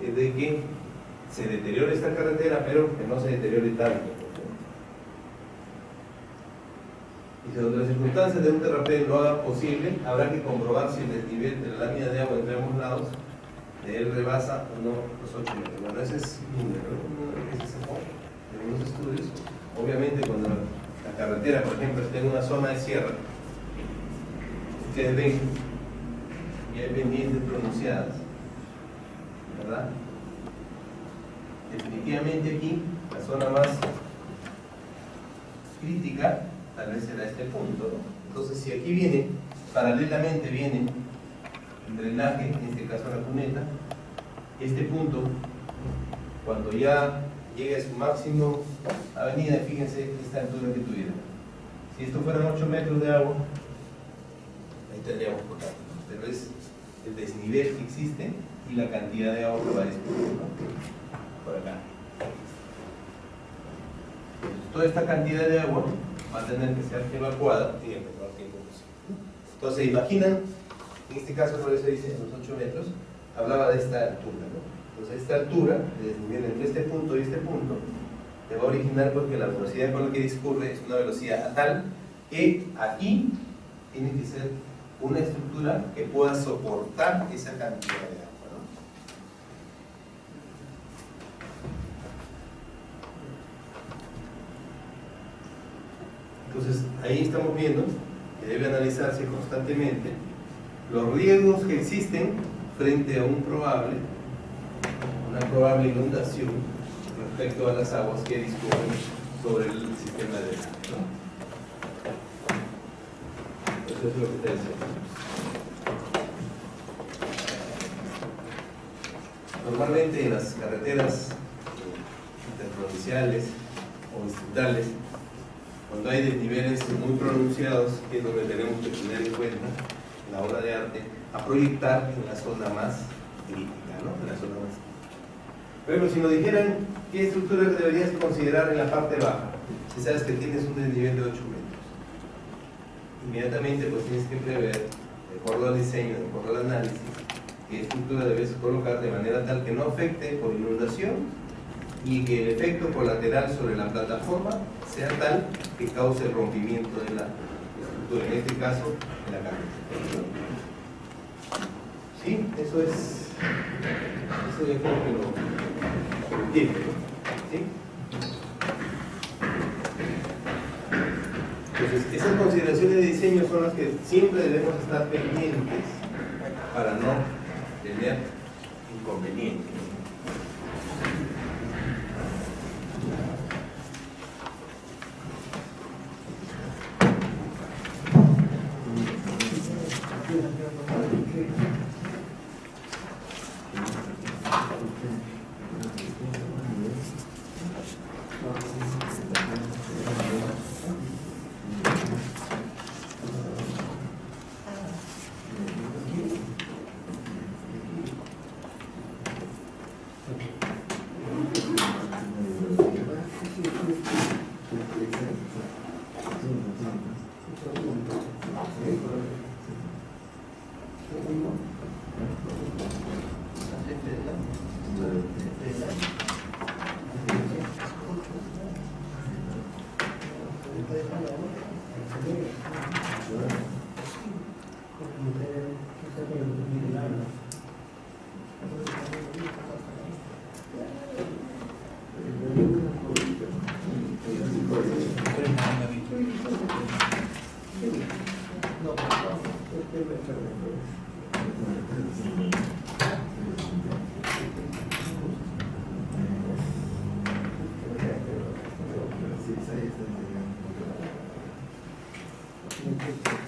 es de que se deteriore esta carretera, pero que no se deteriore tanto. Y si donde las circunstancias de un terraplén lo haga posible, habrá que comprobar si el desnivel de la lámina de agua entre ambos lados de él rebasa o no los 8 metros. Bueno, ese es un error que se sacó de algunos estudios. Obviamente, cuando la carretera, por ejemplo, está en una zona de sierra, ustedes ven y hay pendientes pronunciadas, ¿verdad? Definitivamente aquí, la zona más crítica tal vez será este punto, ¿no? Entonces, si aquí viene, paralelamente viene el drenaje, en este caso la cuneta, este punto, cuando ya llegue a su máximo avenida, fíjense esta altura que tuviera. Si esto fueran 8 metros de agua, ahí tendríamos potasio, ¿no? Pero es el desnivel que existe y la cantidad de agua que va a discurrir, ¿no? Por acá. Entonces, toda esta cantidad de agua va a tener que ser evacuada en el menor tiempo posible. Entonces, imaginan, en este caso por eso dice los 8 metros, hablaba de esta altura, ¿no? Entonces, esta altura de desnivel entre este punto y este punto te va a originar porque la velocidad con la que discurre es una velocidad tal que aquí tiene que ser una estructura que pueda soportar esa cantidad de agua, ¿no? Entonces, ahí estamos viendo que debe analizarse constantemente los riesgos que existen frente a una probable inundación respecto a las aguas que discurren sobre el sistema de drenaje, ¿no? Eso es lo que está diciendo. Normalmente en las carreteras interprovinciales o distritales, cuando hay desniveles muy pronunciados, es donde tenemos que tener en cuenta en la obra de arte a proyectar en la zona más crítica, ¿no? En la zona más crítica. Pero si nos dijeran qué estructura deberías considerar en la parte baja, si sabes que tienes un desnivel de 8 metros, inmediatamente pues tienes que prever, de acuerdo al diseño, de acuerdo al análisis, qué estructura debes colocar de manera tal que no afecte por inundación y que el efecto colateral sobre la plataforma sea tal que cause el rompimiento de la estructura, en este caso, de la carretera. ¿Sí? Eso yo creo que lo entiende, ¿no? ¿Sí? Entonces, esas consideraciones de diseño son las que siempre debemos estar pendientes para no tener inconvenientes.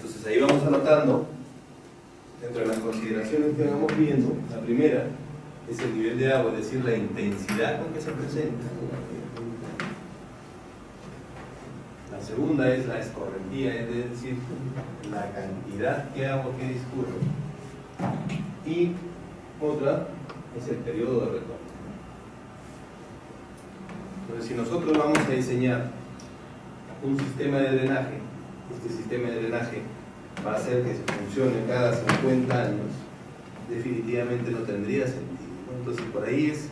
Entonces ahí vamos anotando dentro de las consideraciones que vamos viendo. La primera es el nivel de agua, es decir, la intensidad con que se presenta. La segunda es la escorrentía, es decir, la cantidad de agua que discurre. Y otra es el periodo de retorno. Entonces, si nosotros vamos a diseñar un sistema de drenaje, este sistema de drenaje va a hacer que se funcione cada 50 años, definitivamente no tendría sentido. ¿no? Entonces por ahí es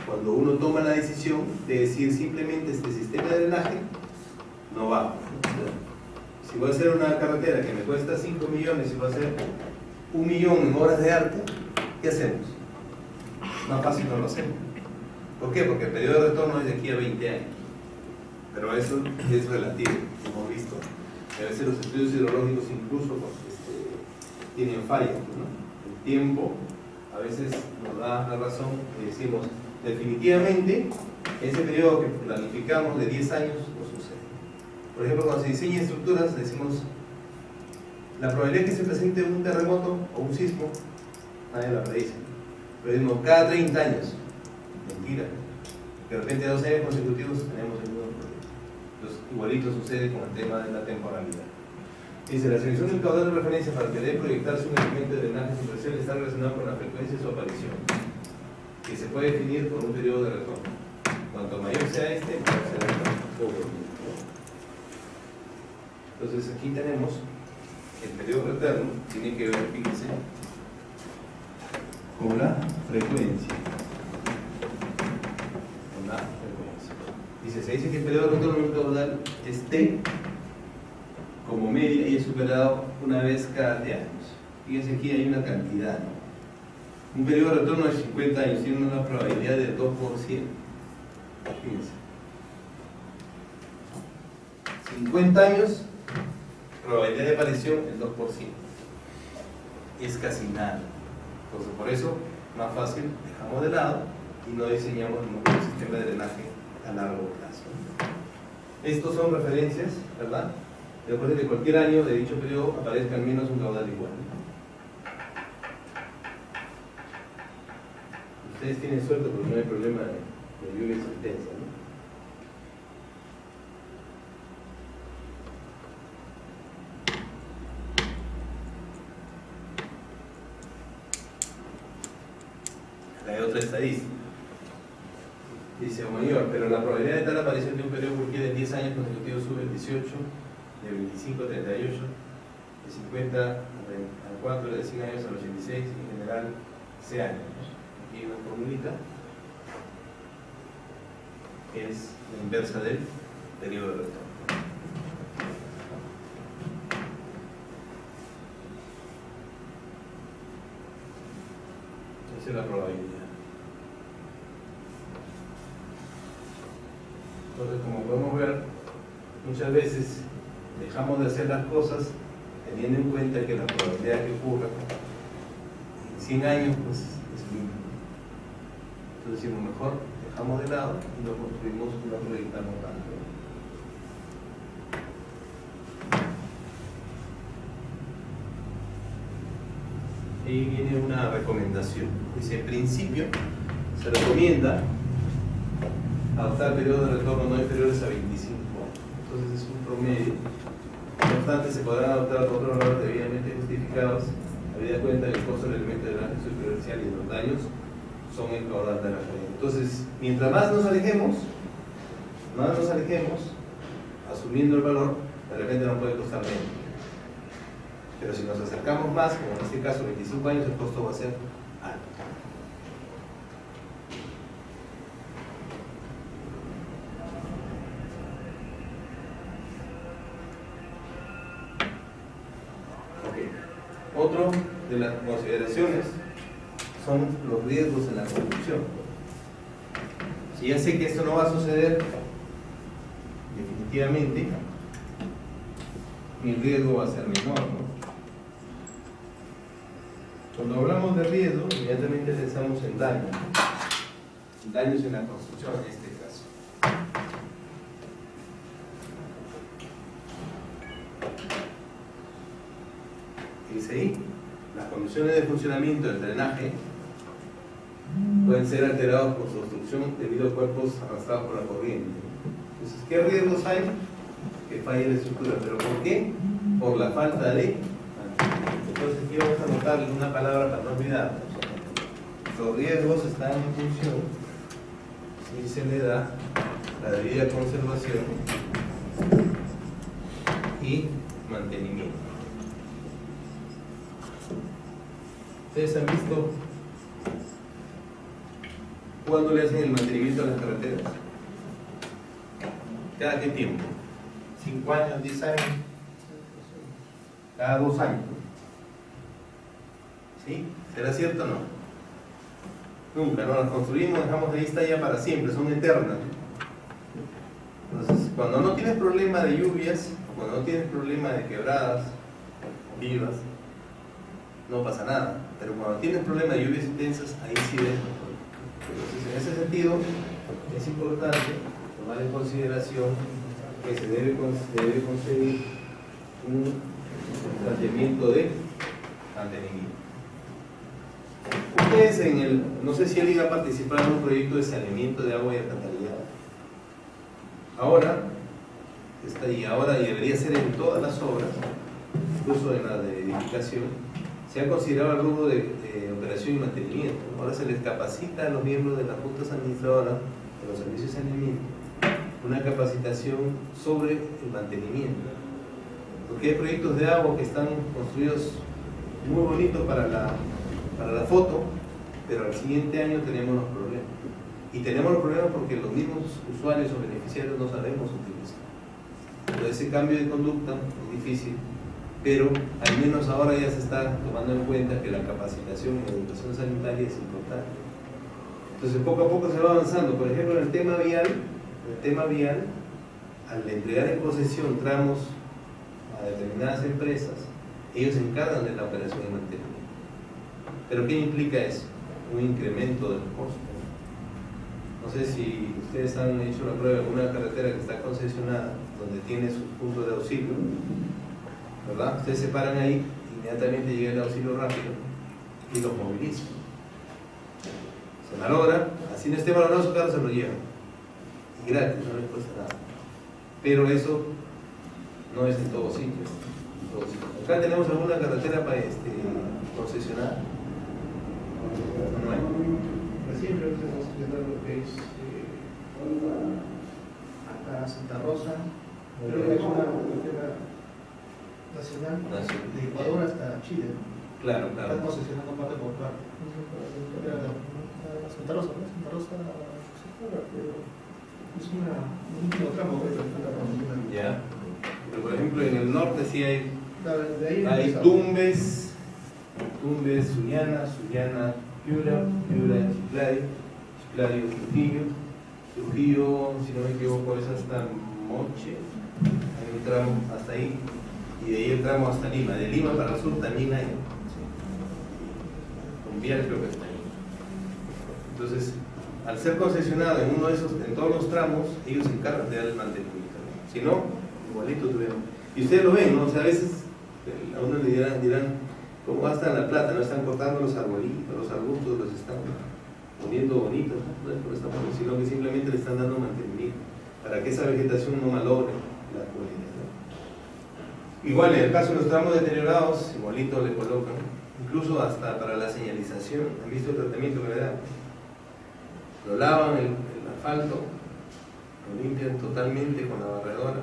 cuando uno toma la decisión de decir simplemente este sistema de drenaje no va, ¿no? Si voy a hacer una carretera que me cuesta 5 millones y voy a hacer 1 millón en obras de arte, ¿qué hacemos? Más fácil no lo hacemos. ¿Por qué? Porque el periodo de retorno es de aquí a 20 años. Pero eso es relativo, como hemos visto. A veces los estudios hidrológicos incluso tienen fallas, ¿no? El tiempo a veces nos da la razón y decimos, definitivamente, ese periodo que planificamos de 10 años no sucede. Por ejemplo, cuando se diseñan estructuras, decimos, la probabilidad que se presente un terremoto o un sismo, nadie la predice. Pero decimos, cada 30 años. Mentira. De repente 2 años consecutivos tenemos el mismo problema. Entonces, igualito sucede con el tema de la temporalidad. Dice, la selección del caudal de referencia para que debe proyectarse un elemento de drenaje superficial está relacionado con la frecuencia de su aparición, que se puede definir por un periodo de retorno. Cuanto mayor sea este, mayor será el retorno. Entonces aquí tenemos el periodo retorno, tiene que ver, fíjense, con la frecuencia. Con la frecuencia. Dice, se dice que el periodo de retorno de un caudal es T como media y es superado una vez cada T años. Fíjense aquí hay una cantidad, ¿no? Un periodo de retorno de 50 años tiene una probabilidad del 2%. Fíjense. 50 años, probabilidad de aparición el 2%. Es casi nada. Entonces por eso, más fácil, dejamos de lado y no diseñamos un sistema de drenaje a largo plazo. Estos son referencias, ¿verdad? Después de que cualquier año de dicho periodo aparezca al menos un caudal igual. Ustedes tienen suerte porque no hay problema de lluvia intensa, ¿no? Hay otra estadística. Dice mayor, pero la probabilidad de tal aparición de un periodo cualquiera de 10 años consecutivos sube el 18, de 25 a 38, de 50 a 4, de 100 años a 86, en general C años. Aquí hay una formulita que es la inversa del periodo de retorno. Esa es la probabilidad. Entonces, como podemos ver, muchas veces dejamos de hacer las cosas teniendo en cuenta que la probabilidad que ocurra en 100 años pues, es mínima. Entonces decimos, mejor dejamos de lado y no construimos, no proyectamos tanto. Ahí viene una recomendación. Dice, en principio, se recomienda adoptar periodos de retorno no inferiores a 25 años. Entonces es un promedio. No obstante, se podrán adoptar otros valores debidamente justificados, habida cuenta del costo del elemento de drenaje superficial y los daños son el caudal de la referencia. Entonces, mientras más nos alejemos, asumiendo el valor, de repente nos puede costar menos. Pero si nos acercamos más, como en este caso 25 años, el costo va a ser alto. Otro de las consideraciones son los riesgos en la construcción. Si ya sé que esto no va a suceder, definitivamente mi riesgo va a ser menor, ¿no? Cuando hablamos de riesgo, inmediatamente pensamos en daños. Daños en la construcción en este caso. Dice ahí, las condiciones de funcionamiento del drenaje pueden ser alterados por su obstrucción debido a cuerpos arrastrados por la corriente. Entonces, ¿qué riesgos hay? Que falle la estructura. ¿Pero por qué? Por la falta de mantenimiento. Entonces aquí vamos a anotar una palabra para no olvidarnos. Los riesgos están en función si se le da la debida conservación y mantenimiento. Ustedes han visto ¿Cuándo le hacen el mantenimiento a las carreteras? ¿Cada qué tiempo? 5 años, 10 años. Cada 2 años. ¿Sí? ¿Será cierto o no? Nunca, no las construimos, dejamos ahí, está ya para siempre, son eternas. Entonces, cuando no tienes problema de lluvias, cuando no tienes problema de quebradas vivas, no pasa nada. Pero cuando tienes problema de lluvias intensas, ahí sí ves. Entonces, en ese sentido, es importante tomar en consideración que se debe conseguir un planteamiento de mantenimiento. Ustedes no sé si alguien ha participado en un proyecto de saneamiento de agua y alcantarillado. Ahora, está ahí, ahora y debería ser en todas las obras, incluso en la de edificación, se ha considerado el rubro de operación y mantenimiento. Ahora se les capacita a los miembros de las juntas administradoras de los servicios de saneamiento una capacitación sobre el mantenimiento. Porque hay proyectos de agua que están construidos muy bonitos para la foto, pero al siguiente año tenemos los problemas. Y tenemos los problemas porque los mismos usuarios o beneficiarios no sabemos utilizar. Entonces ese cambio de conducta es difícil, pero al menos ahora ya se está tomando en cuenta que la capacitación en educación sanitaria es importante. Entonces poco a poco se va avanzando. Por ejemplo, en el tema vial, al entregar en posesión tramos a determinadas empresas, ellos se encargan de la operación y mantenimiento. ¿Pero qué implica eso? Un incremento del costo. No sé si ustedes han hecho la prueba en una carretera que está concesionada, donde tiene sus puntos de auxilio, ¿verdad? Ustedes se paran ahí, inmediatamente llega el auxilio rápido y los movilizan. Se malogra, así no esté valorado su carro, se lo llevan. Y gratis, no les cuesta nada. Pero eso no es en todos sitios. Acá tenemos alguna carretera para concesionada. No hay. Recién creo que estamos estudiando lo que es hasta Santa Rosa. Creo que es una carretera nacional de Ecuador hasta Chile. Claro. Están concesionando parte por parte. Santa Rosa, ¿no? Santa Rosa es un último tramo. Ya. Pero por ejemplo en el norte sí hay Tumbes, Sullana, Piura, Chiclayo, Trujillo, si no me equivoco, es hasta Moche, hay un tramo hasta ahí, y de ahí el tramo hasta Lima. De Lima para el sur también hay, con Vial creo que está ahí. Entonces, al ser concesionado en uno de esos, en todos los tramos, ellos se encargan de dar el mantenimiento, ¿no? Si no, igualito tuvieron. Y ustedes lo ven, ¿no? O sea, a veces a uno le dirán ¿cómo gastan la plata? No están cortando los arbolitos, los arbustos, los están poniendo bonitos, no es por esta forma, sino que simplemente le están dando mantenimiento para que esa vegetación no malogre la comunidad, ¿no? Igual en el caso de los tramos deteriorados, igualito le colocan, incluso hasta para la señalización. ¿Han visto el tratamiento que le dan? Lo lavan el asfalto, lo limpian totalmente con la barredora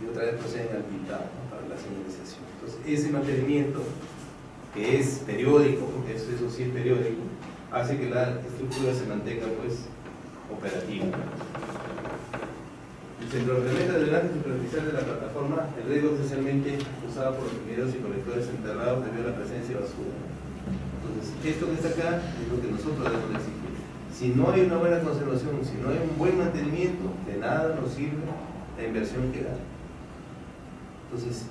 y otra vez proceden al pintado, ¿no? Para la señalización. Entonces ese mantenimiento, que es periódico, porque eso sí es periódico, hace que la estructura se mantenga pues operativa. El centro de drenaje superficial de la plataforma, el riego especialmente usado por los ingenieros y colectores enterrados debido a la presencia de basura. Entonces, esto que está acá es lo que nosotros debemos exigir. Si no hay una buena conservación, si no hay un buen mantenimiento, de nada nos sirve la inversión que da. Entonces,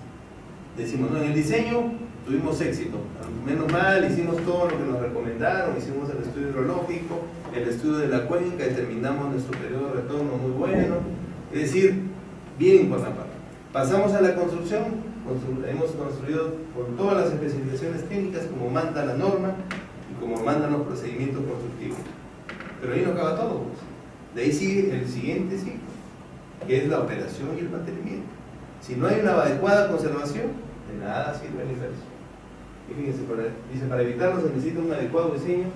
decimos, no, en el diseño tuvimos éxito, menos mal, hicimos todo lo que nos recomendaron, hicimos el estudio hidrológico, el estudio de la cuenca, determinamos nuestro periodo de retorno muy bueno, es decir, bien por la parte. Pasamos a la construcción, hemos construido con todas las especificaciones técnicas como manda la norma y como mandan los procedimientos constructivos. Pero ahí no acaba todo, pues. De ahí sigue el siguiente ciclo, que es la operación y el mantenimiento. Si no hay una adecuada conservación, de nada sirve la inversión. Y fíjense, dice, para evitarlo se necesita un adecuado diseño,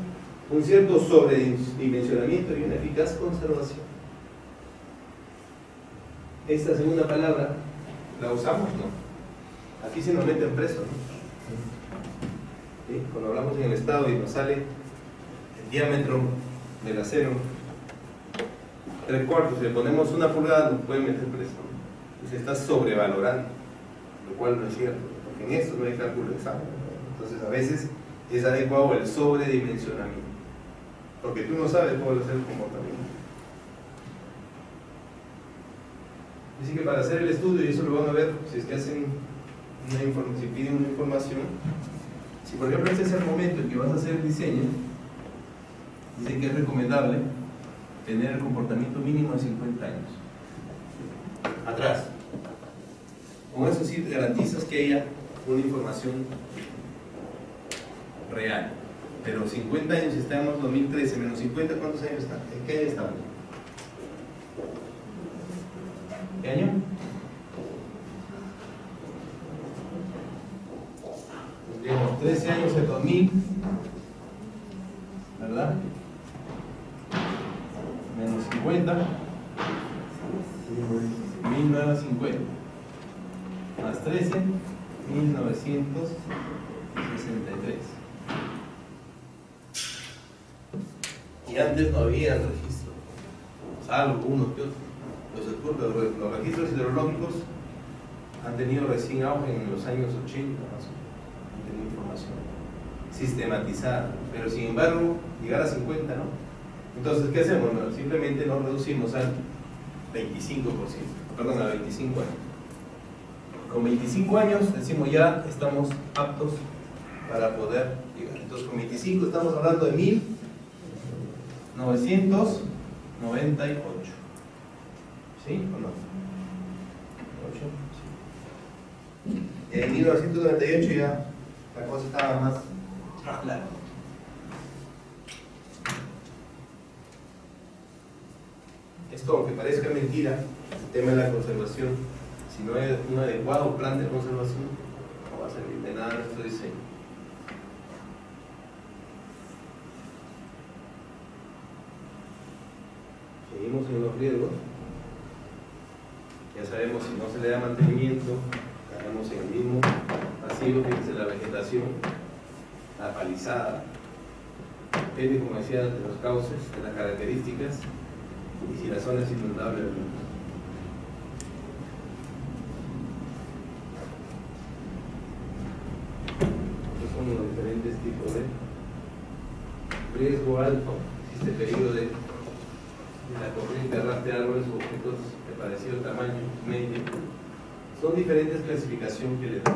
un cierto sobredimensionamiento y una eficaz conservación. Esta segunda palabra, ¿la usamos? No. Aquí se nos meten presos, ¿no? ¿Sí? Cuando hablamos en el Estado y nos sale el diámetro del acero 3/4, si le ponemos 1 pulgada nos pueden meter preso. Se está sobrevalorando, lo cual no es cierto, porque en esto no hay cálculo exacto. Entonces a veces es adecuado el sobredimensionamiento, porque tú no sabes cuál va a ser el comportamiento. Así que para hacer el estudio, y eso lo van a ver si es que hacen si piden una información, si por ejemplo este es el momento en que vas a hacer el diseño, dicen que es recomendable tener el comportamiento mínimo de 50 años atrás. Con eso sí te garantizas que haya una información real. Pero 50 años, estamos en 2013 menos 50, ¿cuántos años están? ¿En qué año estamos? ¿Qué año? Digamos, 13 años en 2000, ¿verdad? Menos 50, 1950, más 13, 1963. Y antes no había registro, salvo unos que otros. Los registros hidrológicos han tenido recién auge en los años 80, más o menos. Han tenido información sistematizada, pero sin embargo, llegar a 50, ¿no? Entonces, ¿qué hacemos? Bueno, simplemente nos reducimos al 25%, perdón, a 25 años. Con 25 años decimos ya estamos aptos para poder llegar. Entonces, con 25 estamos hablando de 1998. ¿Sí o no? 8, sí. En 1998 ya la cosa estaba más clara. Esto, aunque parezca mentira, el tema de la conservación, si no hay un adecuado plan de conservación, no va a servir de nada nuestro diseño. Seguimos en los riesgos. Ya sabemos, si no se le da mantenimiento, caemos en el mismo pasivo, fíjense la vegetación, la palizada, depende, como decía, de los cauces, de las características, y si la zona es inundable. Estos son los diferentes tipos de riesgo alto, existe peligro de la corriente, arrastre de árboles o objetos de parecido tamaño, medio. Son diferentes clasificaciones que le dan.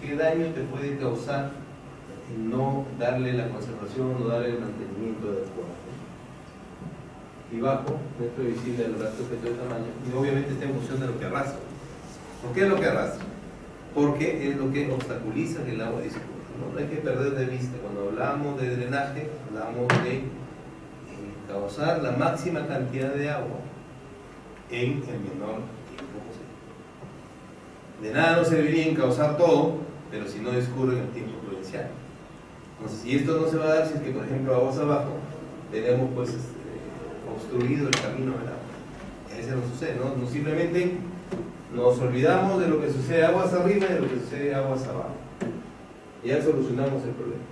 ¿Qué daño te puede causar el no darle la conservación o darle el mantenimiento adecuado? Y bajo, no es previsible el rastro objeto de tamaño, y obviamente está en función de lo que arrastra. ¿Por qué es lo que arrastra? Porque es lo que obstaculiza que el agua discurra. No hay que perder de vista, cuando hablamos de drenaje, hablamos de causar la máxima cantidad de agua en el menor tiempo posible. De nada nos serviría en causar todo, pero si no discurre en el tiempo prudencial. Entonces, si esto no se va a dar, si es que, por ejemplo, aguas abajo, tenemos pues obstruido el camino del agua. Y a veces no sucede, ¿no? Simplemente nos olvidamos de lo que sucede aguas arriba y de lo que sucede aguas abajo. Y ya solucionamos el problema.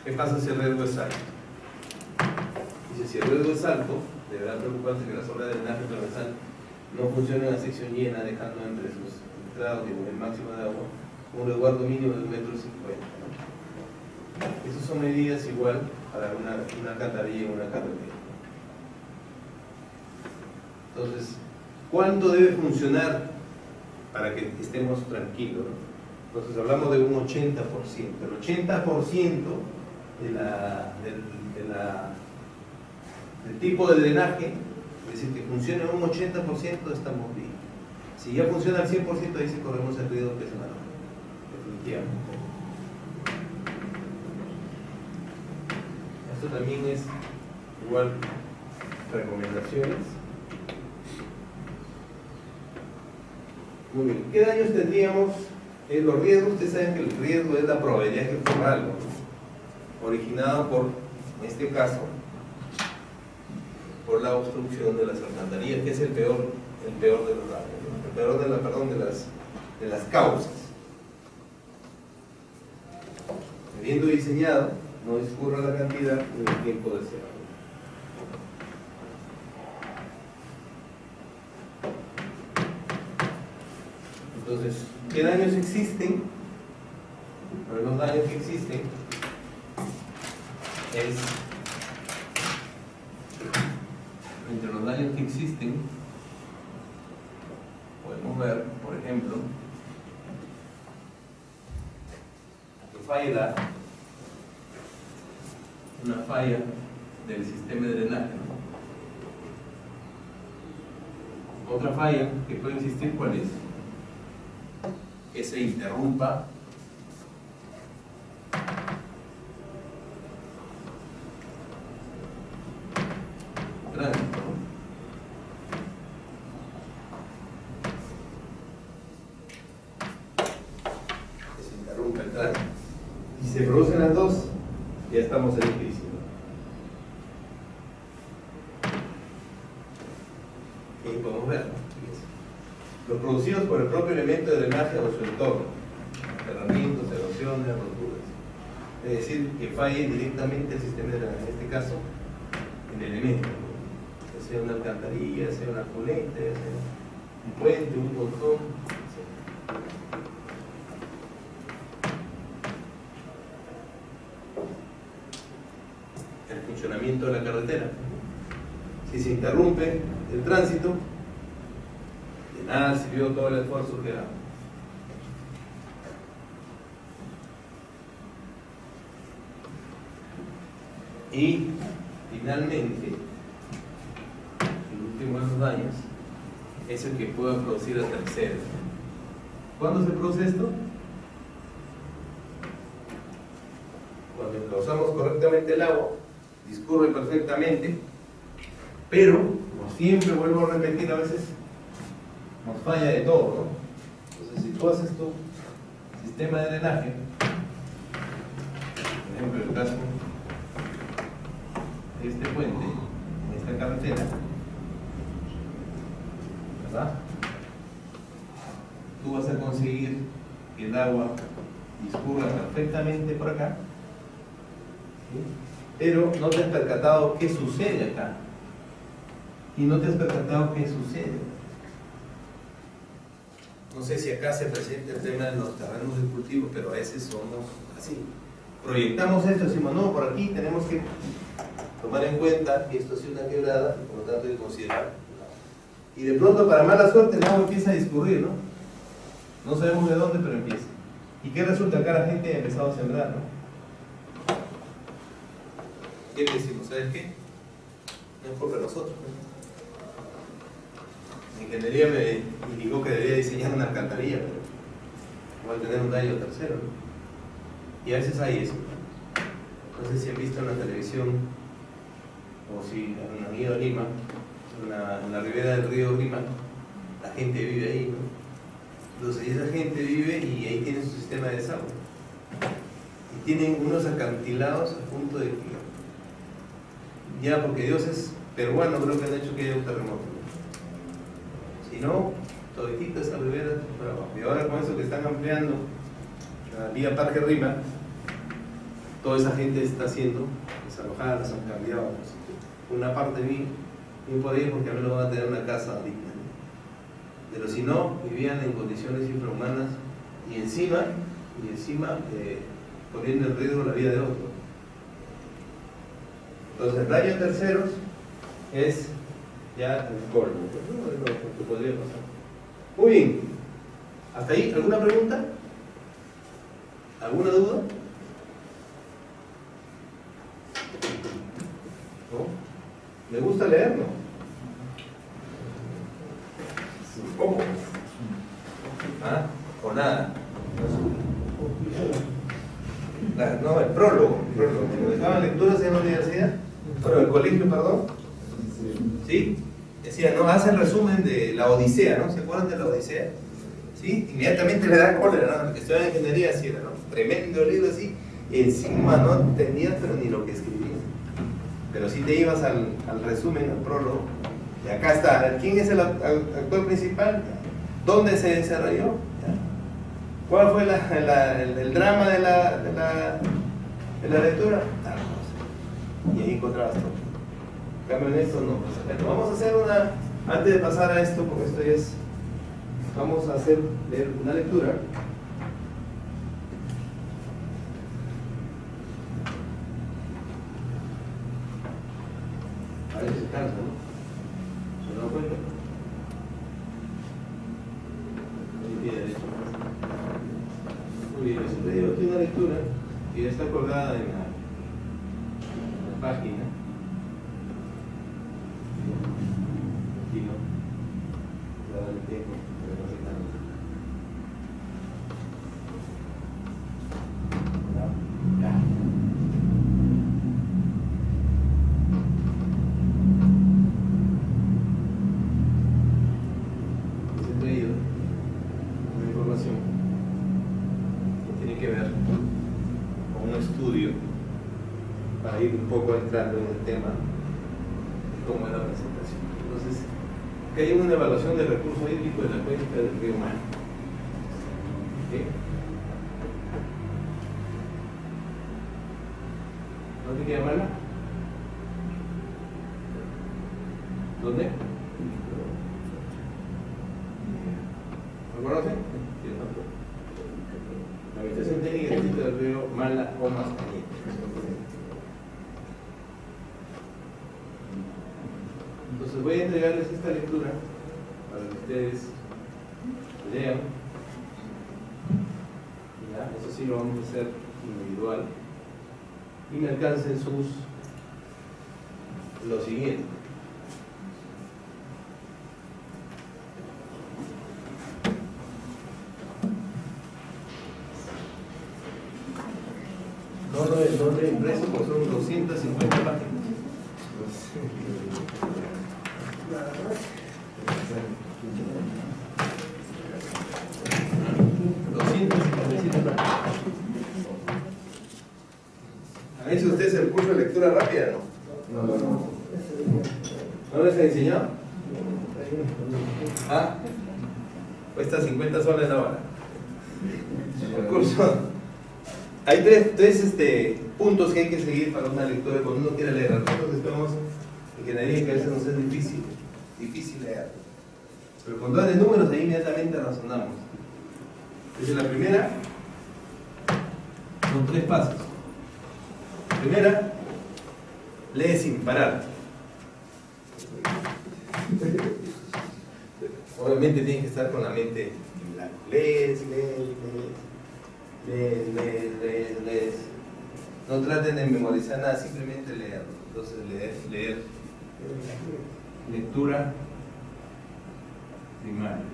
¿Qué pasa si el riesgo es alto? Dice, si el riesgo es alto, deberá preocuparse que las obras de drenaje transversal no funcionen a sección llena, dejando entre sus entradas y el máximo de agua un resguardo mínimo de 1,50 m. Esas son medidas igual para una alcantarilla y una carretera. Entonces, ¿cuánto debe funcionar para que estemos tranquilos? Entonces hablamos de un 80%. El 80% del tipo de drenaje, es decir, que funcione un 80%, estamos bien. Si ya funciona al 100%, ahí sí corremos el riesgo que es una norma, definitivamente. Esto también es igual recomendaciones. Muy bien, ¿qué daños tendríamos? Los riesgos, ustedes saben que el riesgo es la probabilidad que ocurra algo, ¿no? Originado por, en este caso, por la obstrucción de las alcantarillas, que es el peor de los daños, el peor de las causas. habiendo diseñado, no discurra la cantidad en el tiempo deseado. Entonces, ¿qué daños existen? Bueno, los daños que existen es, entre los daños que existen, podemos ver, por ejemplo, que falla una falla del sistema de drenaje. Otra falla que puede existir, ¿cuál es? Que se interrumpa tránsito. Que se interrumpa el tránsito. Si se producen las dos, ya estamos en crisis. Y podemos ver, los producidos por el propio elemento de drenaje o su entorno, cerramientos, erosiones, roturas. Es decir, que falle directamente el sistema de drenaje, en este caso, el elemento, que sea una alcantarilla, sea una cuneta, sea un puente, un pontón, etc. El funcionamiento de la carretera. Si se interrumpe el tránsito, de nada sirvió todo el esfuerzo que hagamos. Y finalmente, el último de los daños es el que puede producir a terceros. ¿Cuándo se produce esto? Cuando encauzamos correctamente el agua, discurre perfectamente, pero, como siempre vuelvo a repetir, a veces nos falla de todo, ¿no? Entonces, si tú haces tu sistema de drenaje, por ejemplo, el caso de este puente, en esta carretera, ¿verdad? Tú vas a conseguir que el agua discurra perfectamente por acá, ¿sí? Pero no te has percatado qué sucede acá. Y no te has percatado qué sucede. No sé si acá se presenta el tema de los terrenos de cultivo, pero a veces somos así. Proyectamos esto, decimos, no, por aquí tenemos que tomar en cuenta que esto es una quebrada, y por lo tanto hay que considerar. Y de pronto, para mala suerte, el agua empieza a discurrir, ¿no? No sabemos de dónde, pero empieza. ¿Y qué resulta? Acá la gente ha empezado a sembrar, ¿no? ¿Qué le decimos? ¿Sabes qué? No es culpa de nosotros, ¿no? La ingeniería me indicó que debería diseñar una alcantarilla, pero igual tener un daño tercero, ¿no? Y a veces hay eso. No sé si han visto en la televisión, o si han ido a Lima, en la ribera del río Lima, la gente vive ahí, ¿no? Entonces esa gente vive y ahí tiene su sistema de desagüe. Y tienen unos acantilados a punto de que, ya porque Dios es peruano, creo que han hecho que haya un terremoto. Si no, toditita esa ribera para abajo. Y ahora con eso que están ampliando la vía Parque Rima, toda esa gente está siendo desalojada, las han cambiado. Una parte de mí por ahí porque a mí no van a tener una casa digna. Pero si no, vivían en condiciones infrahumanas y encima poniendo en riesgo la vida de otros. Entonces, el daño a terceros es ya el colmo, ¿no? Es lo que podría pasar. Muy bien. ¿Hasta ahí? ¿Alguna pregunta? ¿Alguna duda? ¿No? ¿Me gusta leer, no? ¿Cómo? ¿Ah? ¿O nada? No, el prólogo. Como dejaban lecturas en la universidad, bueno, el colegio, perdón. ¿Sí? Decía, no, hace el resumen de la Odisea, ¿no? ¿Se acuerdan de la Odisea? ¿Sí? Inmediatamente le da cólera, ¿no? El que estudia en ingeniería así era, ¿no? Tremendo libro así, y encima no entendías pero ni lo que escribías. Pero si te ibas al resumen, al prólogo, y acá está, ¿quién es el actor principal? ¿Dónde se desarrolló? ¿Ya? ¿Cuál fue el drama de En la lectura, tal cosa. Y ahí encontrabas todo. En cambio en esto no. Pues, vamos a hacer una, antes de pasar a esto, porque esto ya es, vamos a leer una lectura. A veces se cansa, ¿no? ¿Se dan cuenta? Muy bien, les traigo aquí una lectura que ya está colgada en la página. Aquí no. Dale el tiempo, pero no se cansa. Ya. Les he traído una información que tiene que ver con un estudio para ir un poco entrando en el tema de cómo es la presentación. Entonces, que hay una evaluación del recurso hídrico de la cuenca del río Mano. ¿Okay? ¿Dónde queda Mala? ¿Dónde? ¿Lo conocen? Sí, tampoco. La Administración Técnica del Distrito del Río Mala o Mascañita. Entonces voy a entregarles esta lectura para que ustedes lean. ¿Ya? Eso sí lo vamos a hacer individual. Y me alcancen lo siguiente. No reimpreso, pues son 250 páginas. ¿Han hecho ustedes el curso de lectura rápida, no? ¿No les ha enseñado? ¿Ah? Cuesta 50 soles la hora. El curso. Hay tres puntos que hay que seguir para una lectura cuando uno quiere leer. Nosotros estamos en ingeniería que a veces nos es difícil leer. Pero cuando hay números ahí inmediatamente razonamos. Entonces la primera son 3 pasos. La primera, lee sin parar. Obviamente tienes que estar con la mente en blanco. Lees. No traten de memorizar nada, simplemente leer. Entonces leer. Lectura primaria.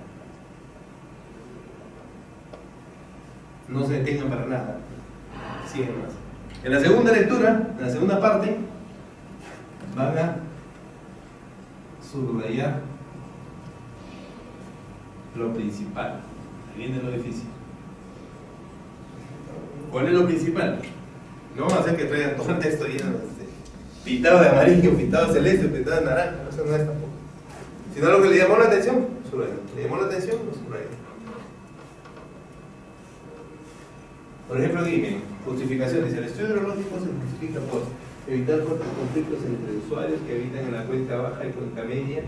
No se detengan para nada. Siguen más. En la segunda lectura, en la segunda parte, van a subrayar lo principal. Ahí viene lo difícil. ¿Cuál es lo principal? No vamos a hacer que traigan todo el texto lleno pintado de amarillo, pintado de celeste, pintado de naranja. Eso no es tampoco. Sino lo que le llamó la atención, subrayan. Le llamó la atención, lo subrayan. Por ejemplo, aquí, miren, justificación. Dice, el estudio hidrológico se justifica por evitar fuertes conflictos entre usuarios que habitan en la cuenca baja y cuenca media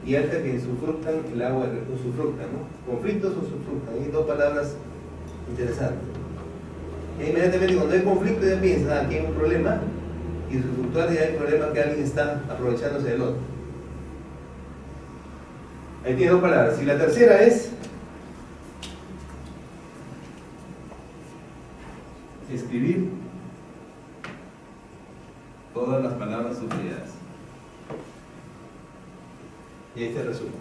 y alta que subfructan el agua, ¿no? Conflictos o subfructan. Hay 2 palabras interesantes. Y inmediatamente cuando hay conflicto ya piensan, aquí hay un problema, y subfructuar ya hay problema que alguien está aprovechándose del otro. Ahí tiene 2 palabras. Y la tercera es escribir todas las palabras subrayadas. Y ahí está el resumen.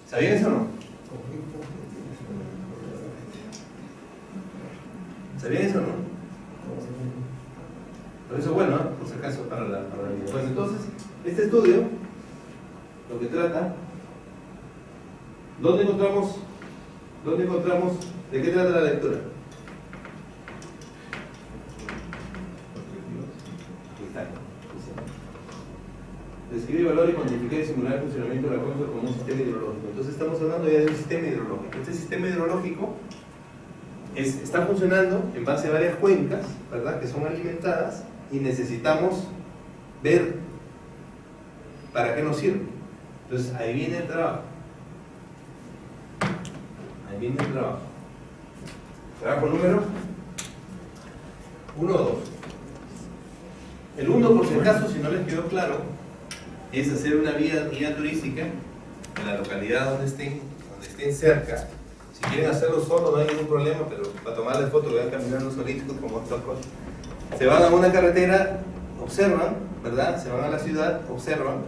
¿Sabían eso o no? ¿Sabían eso o no? Pero eso es bueno, ¿eh? Por si acaso para la vida. Pues entonces, este estudio lo que trata, ¿dónde encontramos, de qué trata la lectura? Describir, evaluar y cuantificar y simular el funcionamiento de la cuenca como un sistema hidrológico. Entonces estamos hablando ya de un sistema hidrológico. Este sistema hidrológico está funcionando en base a varias cuencas, ¿verdad?, que son alimentadas, y necesitamos ver para qué nos sirve. Entonces ahí viene el trabajo. Ahí viene el trabajo. Trabajo número 1 o 2. El 1, por si acaso, si no les quedó claro, es hacer una guía turística en la localidad donde estén cerca. Si quieren hacerlo solo no hay ningún problema, pero para tomarle foto vayan caminando solitos como otras cosas. Se van a una carretera, observan, ¿verdad? Se van a la ciudad, observan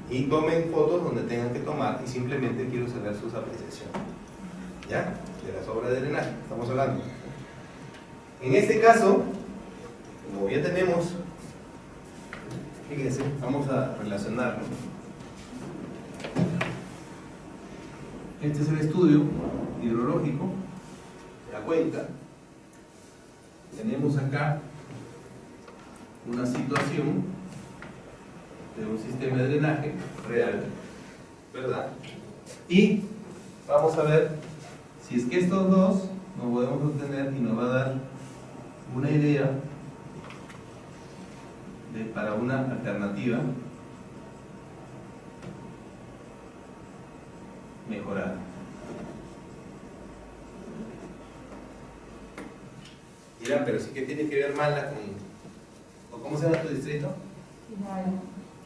y tomen fotos donde tengan que tomar, y simplemente quiero saber sus apreciaciones, ¿ya? De las obras de drenaje, estamos hablando. En este caso, como ya tenemos, fíjense, vamos a relacionarlo. Este es el estudio hidrológico de la cuenca. Tenemos acá una situación de un sistema de drenaje real, ¿verdad? Y vamos a ver si es que estos dos nos podemos obtener y nos va a dar una idea para una alternativa mejorada. Dirán, pero sí que tiene que ver Mala con ¿cómo se llama tu distrito?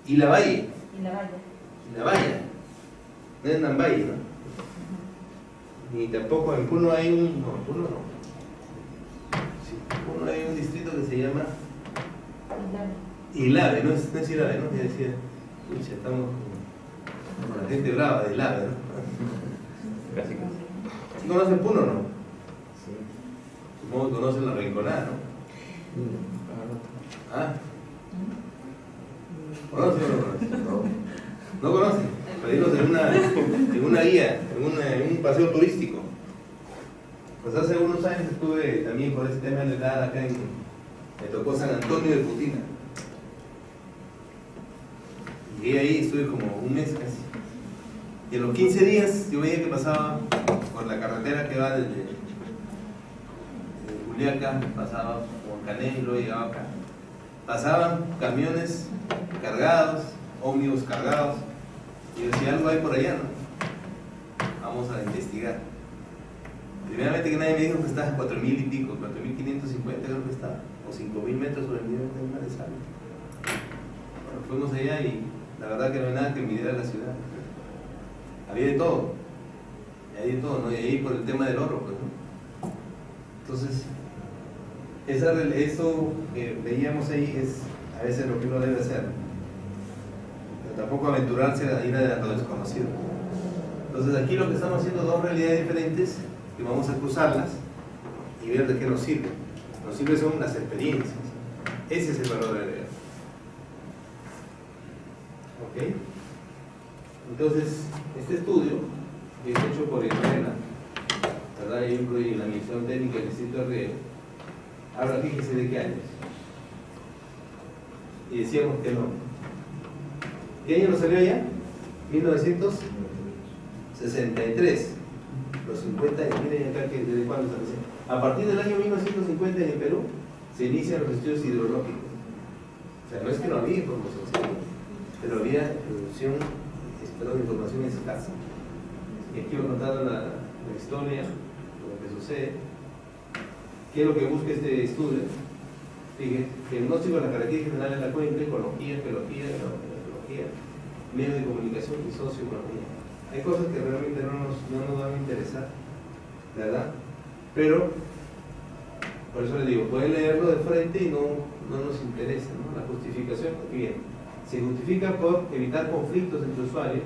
Y la Valle. Y la Valle. No es Nambaye, ¿no? Ni tampoco en Puno hay un... No, en Puno no. Sí, en Puno hay un distrito que se llama Ilave, no es Ilave, ¿no? Que decía, pucha, estamos con la gente brava de Ilave, ¿no? Casi. ¿Sí conocen Puno o no? Sí. Supongo que conocen la Rinconada, ¿no? ¿Ah? ¿Conocen o no conocen? No conocen. Pedimos en una guía, en un paseo turístico. Pues hace unos años estuve también por ese tema de la acá me tocó San Antonio de Putina. Llegué ahí, estuve como un mes casi. Y en los 15 días yo veía que pasaba por la carretera que va desde Juliaca, pasaba por Cané y luego llegaba acá. Pasaban camiones cargados, ómnibus cargados. Y yo decía, algo hay por allá, ¿no? Vamos a investigar. Primeramente que nadie me dijo que estaba a 4.000 y pico, 4.550 creo que estaba, o 5.000 metros sobre el nivel del mar de sal. Bueno, fuimos allá y la verdad que no hay nada que envidiar a la ciudad. Había de todo, ¿no? Y ahí por el tema del oro, pues, ¿no? Entonces, eso que veíamos ahí es a veces lo que uno debe hacer, pero tampoco aventurarse a ir a lo desconocido. Entonces aquí lo que estamos haciendo dos realidades diferentes y vamos a cruzarlas y ver de qué nos sirve. Nos sirve son las experiencias. Ese es el valor agregado. ¿Ok? Entonces, este estudio es hecho por INRENA, ¿verdad? Y la Misión Técnica del Distrito de Riego. Ahora fíjense de qué años. Y decíamos que no. ¿Qué año nos salió ya? 1963. Los 50 años. Miren acá que desde cuándo se hace. A partir del año 1950 en el Perú se inician los estudios hidrológicos. O sea, no es que no había información, pero había producción, de información escasa. Y aquí voy a contar la historia, lo que sucede. ¿Qué es lo que busca este estudio? Fíjense, diagnóstico de las características generales de la cuenca, ecología, geología, medios de comunicación y socioeconomía. Hay cosas que realmente no nos van a interesar, ¿verdad? Pero, por eso les digo, pueden leerlo de frente y no nos interesa, ¿no? La justificación, bien, se justifica por evitar conflictos entre usuarios,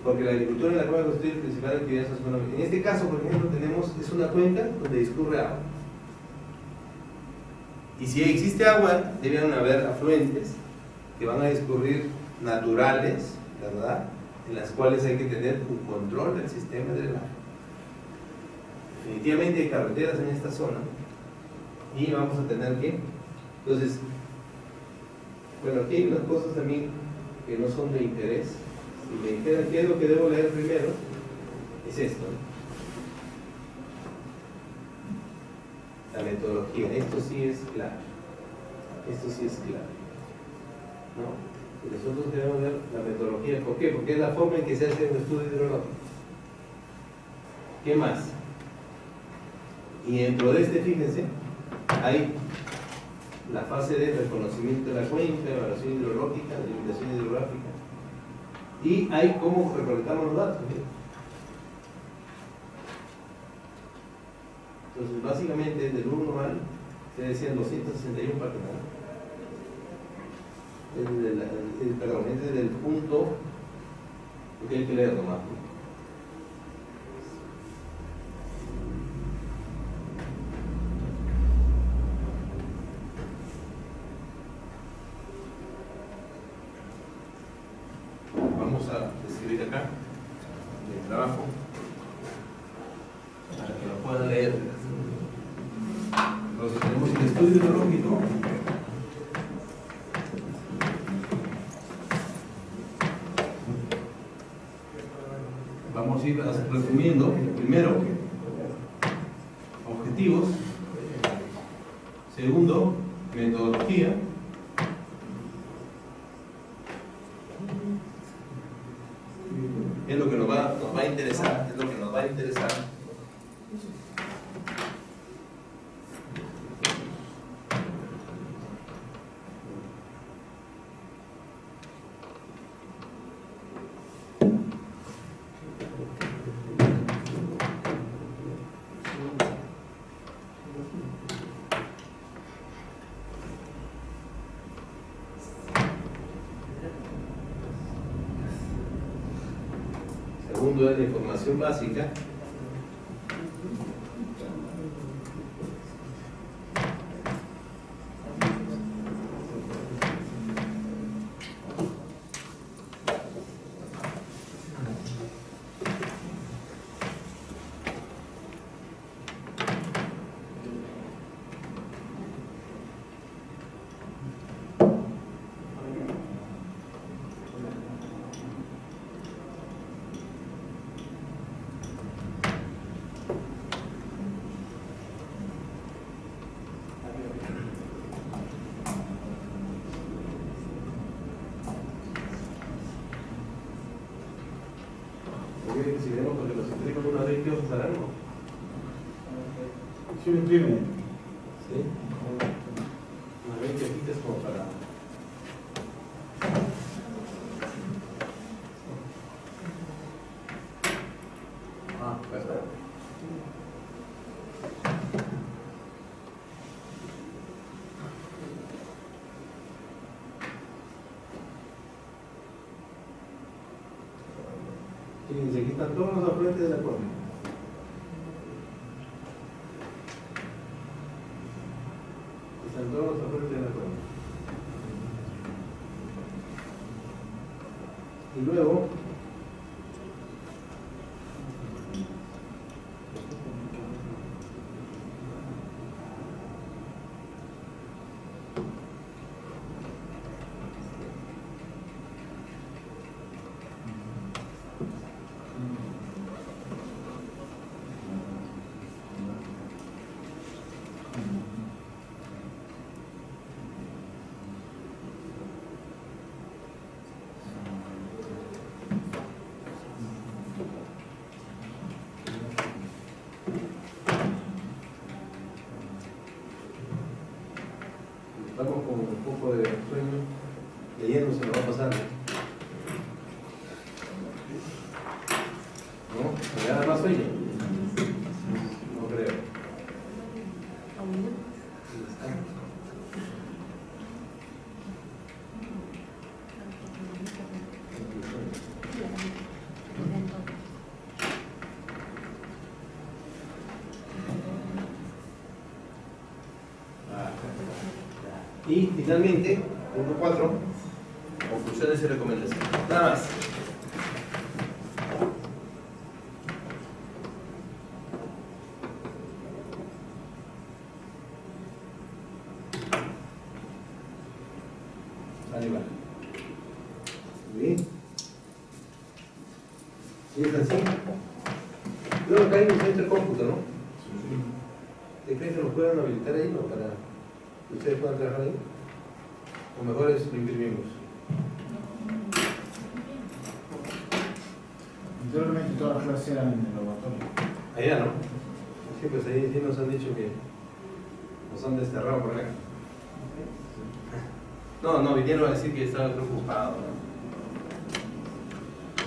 porque la agricultura en la cuenca constituye la principal actividad socioeconómica. En este caso, por ejemplo, es una cuenca donde discurre agua. Y si existe agua, deben haber afluentes que van a discurrir naturales, ¿verdad?, en las cuales hay que tener un control del sistema de drenaje. Definitivamente hay carreteras en esta zona y vamos a tener que, entonces, bueno, aquí hay unas cosas también que no son de interés. Si me dijeran qué es lo que debo leer primero, es esto. la metodología. Esto sí es clave. Esto sí es clave. ¿No? Y nosotros debemos ver la metodología. ¿Por qué? Porque es la forma en que se hace un estudio hidrológico. ¿Qué más? Y dentro de este, fíjense, hay la fase de reconocimiento de la cuenca, evaluación hidrológica, delimitación hidrográfica. Y hay cómo recolectamos los datos. ¿Sí? Entonces, básicamente, del 1 al, ustedes decían 261 páginas. Perdón, es desde el punto, porque hay que leer nomás. Vamos a escribir acá el trabajo para que lo puedan leer. Entonces tenemos el estudio hidrológico. Vamos a ir resumiendo. Primero, objetivos. Segundo, metodología. Es lo que nos va a interesar. Es lo que nos va a interesar. Segundo es la información básica. Si vemos porque los imprimo una vez, ¿qué os darán? Sí, lo imprime. ¿Sí? Una vez que quites como para... ¿verdad? Fíjense, aquí están todos los afluentes de la cuenca. Están todos los afluentes de la cuenca. Y luego, estamos con un poco de sueño, leyendo se nos va a pasar. ¿No? ¿Me da más sueño? No creo. Y finalmente, punto 4, conclusiones y recomendaciones. Nada más. Ahí va. Bien. ¿Sí es así? Luego acá hay un centro de cómputo, ¿no? ¿Usted cree que nos puedan habilitar ahí, no? Para que ustedes puedan trabajar ahí. O mejor es lo imprimimos. Anteriormente todas las clases eran en el laboratorio. Allá, ¿no? Sí, pues ahí sí nos han dicho que nos han desterrado por acá. No, vinieron a decir que estaba preocupado, ¿no?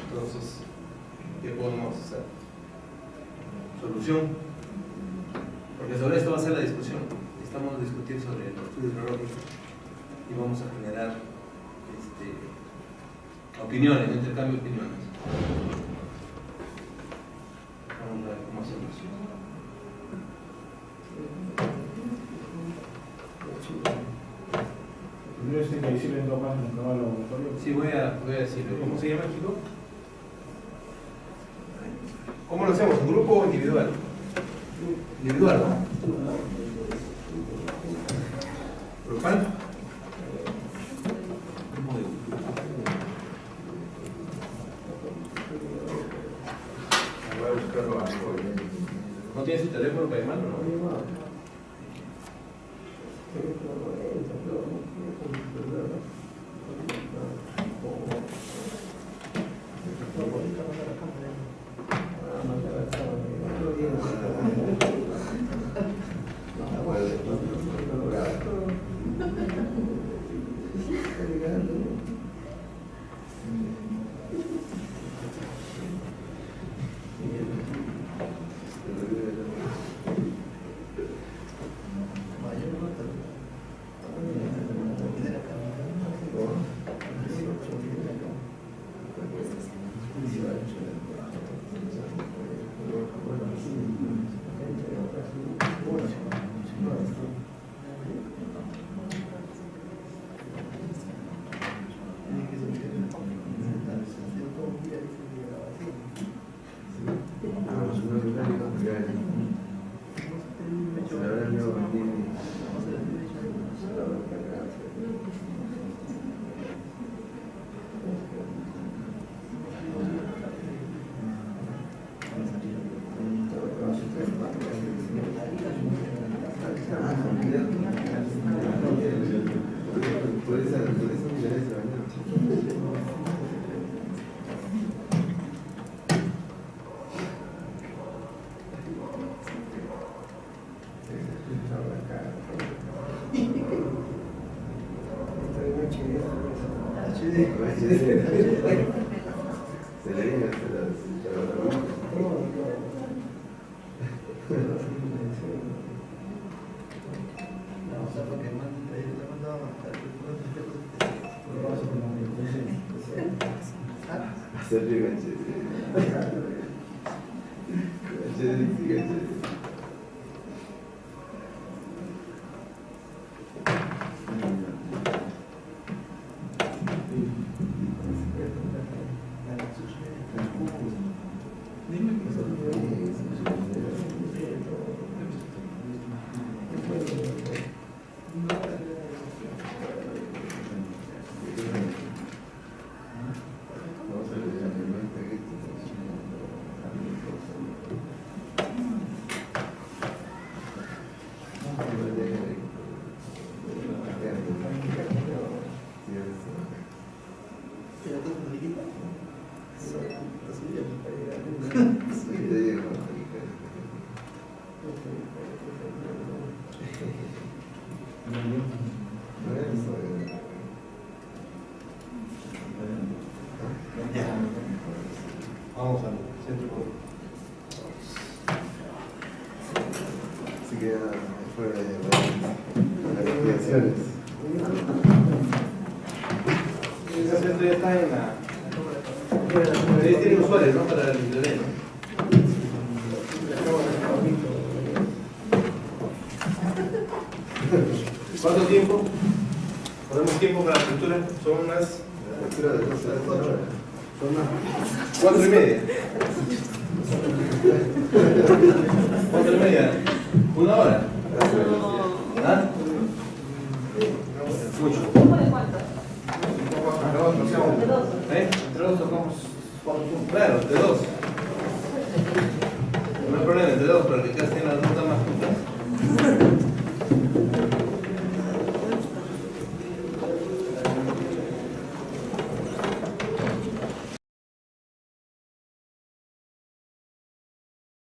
Entonces, ¿qué podemos hacer? Solución. Porque sobre esto va a ser la discusión. Estamos a discutir sobre el estudio hidrológico y vamos a generar opiniones, intercambio de opiniones. Vamos a ver cómo hacemos. Primero que decirle en todo caso en el laboratorio. Sí, voy a decirlo. ¿Cómo se llama, chico? ¿Cómo lo hacemos? ¿En grupo o individual? Individual, ¿no? ¿Grupal? Voy a buscarlo algo. ¿No tienes su teléfono para llamarlo? No. Vamos al centro. Así que fuera de las investigaciones. Ese centro ya está en la... Ustedes tienen usuarios, ¿no? Para el internet, ¿no? ¿Cuánto tiempo? ¿Ponemos tiempo para la lectura? Son unas... Son unas 4:30. 4:30. ¿Una hora? ¿Ah? Mucho. ¿Cómo de cuánto? ¿Eh? Entre dos tocamos 4 puntos. Claro, de 2.